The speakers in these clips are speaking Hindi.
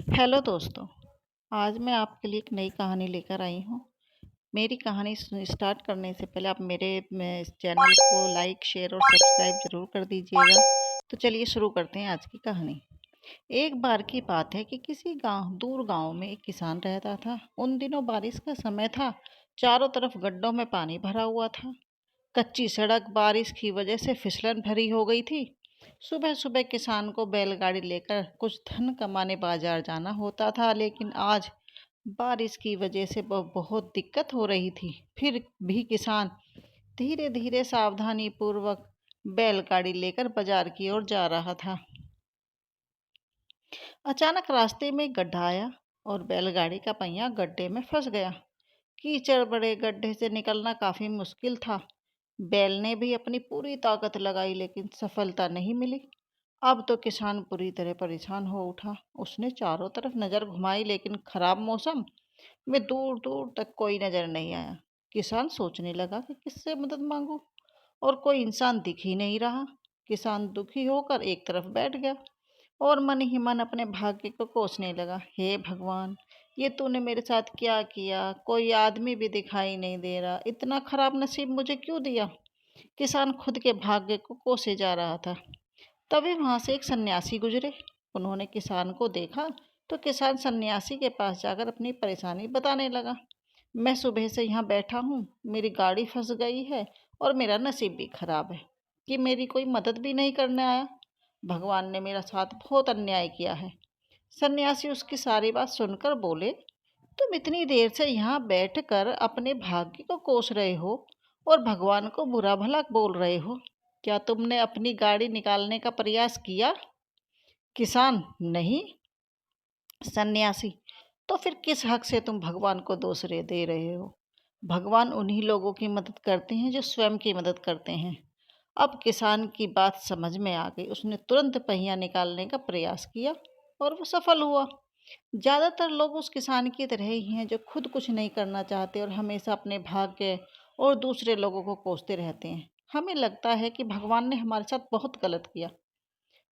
हेलो दोस्तों। आज मैं आपके लिए एक नई कहानी लेकर आई हूँ। मेरी कहानी स्टार्ट करने से पहले आप मेरे इस चैनल को लाइक शेयर और सब्सक्राइब ज़रूर कर दीजिएगा। तो चलिए शुरू करते हैं आज की कहानी। एक बार की बात है कि किसी दूर गांव में एक किसान रहता था। उन दिनों बारिश का समय था। चारों तरफ गड्ढों में पानी भरा हुआ था। कच्ची सड़क बारिश की वजह से फिसलन भरी हो गई थी। सुबह सुबह किसान को बैलगाड़ी लेकर कुछ धन कमाने बाजार जाना होता था, लेकिन आज बारिश की वजह से बहुत दिक्कत हो रही थी। फिर भी किसान धीरे धीरे सावधानी पूर्वक बैलगाड़ी लेकर बाजार की ओर जा रहा था। अचानक रास्ते में गड्ढा आया और बैलगाड़ी का पहिया गड्ढे में फंस गया। कीचड़ बड़े गड्ढे से निकलना काफी मुश्किल था। बैल ने भी अपनी पूरी ताकत लगाई, लेकिन सफलता नहीं मिली। अब तो किसान पूरी तरह परेशान हो उठा। उसने चारों तरफ नजर घुमाई, लेकिन खराब मौसम में दूर दूर तक कोई नजर नहीं आया। किसान सोचने लगा कि किससे मदद मांगू, और कोई इंसान दिख ही नहीं रहा। किसान दुखी होकर एक तरफ बैठ गया और मन ही मन अपने भाग्य को कोसने लगा। हे भगवान, ये तूने मेरे साथ क्या किया? कोई आदमी भी दिखाई नहीं दे रहा, इतना खराब नसीब मुझे क्यों दिया? किसान खुद के भाग्य को कोसे जा रहा था। तभी वहां से एक सन्यासी गुजरे। उन्होंने किसान को देखा तो किसान सन्यासी के पास जाकर अपनी परेशानी बताने लगा। मैं सुबह से यहाँ बैठा हूँ, मेरी गाड़ी फंस गई है और मेरा नसीब भी खराब है कि मेरी कोई मदद भी नहीं करने आया। भगवान ने मेरा साथ बहुत अन्याय किया है। सन्यासी उसकी सारी बात सुनकर बोले, तुम इतनी देर से यहाँ बैठकर अपने भाग्य को कोस रहे हो और भगवान को बुरा भला बोल रहे हो। क्या तुमने अपनी गाड़ी निकालने का प्रयास किया? किसान, नहीं। सन्यासी, तो फिर किस हक से तुम भगवान को दोष दे रहे हो? भगवान उन्हीं लोगों की मदद करते हैं जो स्वयं की मदद करते हैं। अब किसान की बात समझ में आ गई। उसने तुरंत पहिया निकालने का प्रयास किया और वो सफल हुआ। ज़्यादातर लोग उस किसान की तरह ही हैं जो खुद कुछ नहीं करना चाहते और हमेशा अपने भाग्य और दूसरे लोगों को कोसते रहते हैं। हमें लगता है कि भगवान ने हमारे साथ बहुत गलत किया।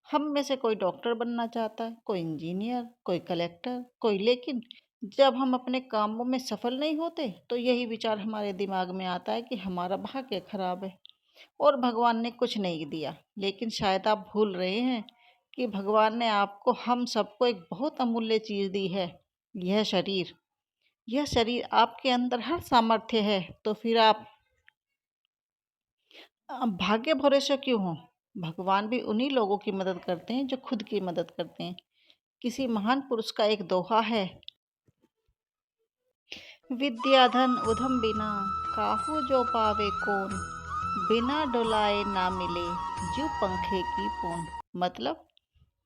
हम में से कोई डॉक्टर बनना चाहता है, कोई इंजीनियर, कोई कलेक्टर, कोई, लेकिन जब हम अपने कामों में सफल नहीं होते तो यही विचार हमारे दिमाग में आता है कि हमारा भाग्य खराब है और भगवान ने कुछ नहीं दिया। लेकिन शायद आप भूल रहे हैं कि भगवान ने आपको, हम सबको, एक बहुत अमूल्य चीज दी है। यह शरीर। यह शरीर आपके अंदर हर सामर्थ्य है। तो फिर आप भाग्य भरोसे क्यों हो? भगवान भी उन्हीं लोगों की मदद करते हैं जो खुद की मदद करते हैं। किसी महान पुरुष का एक दोहा है, विद्या धन उधम बिना, काहू जो पावे कौन, बिना डोलाए ना मिले, जो पंखे की पून। मतलब,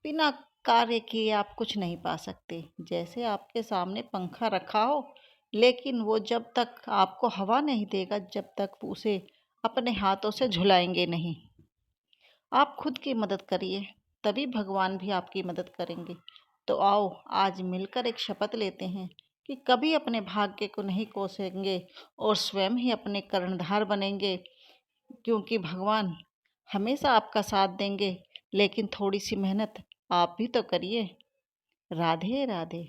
बिना कार्य किए आप कुछ नहीं पा सकते। जैसे आपके सामने पंखा रखा हो, लेकिन वो जब तक आपको हवा नहीं देगा, जब तक उसे अपने हाथों से झुलाएंगे नहीं। आप खुद की मदद करिए, तभी भगवान भी आपकी मदद करेंगे। तो आओ आज मिलकर एक शपथ लेते हैं कि कभी अपने भाग्य को नहीं कोसेंगे और स्वयं ही अपने कर्णधार बनेंगे, क्योंकि भगवान हमेशा आपका साथ देंगे। लेकिन थोड़ी सी मेहनत आप भी तो करिए। राधे राधे।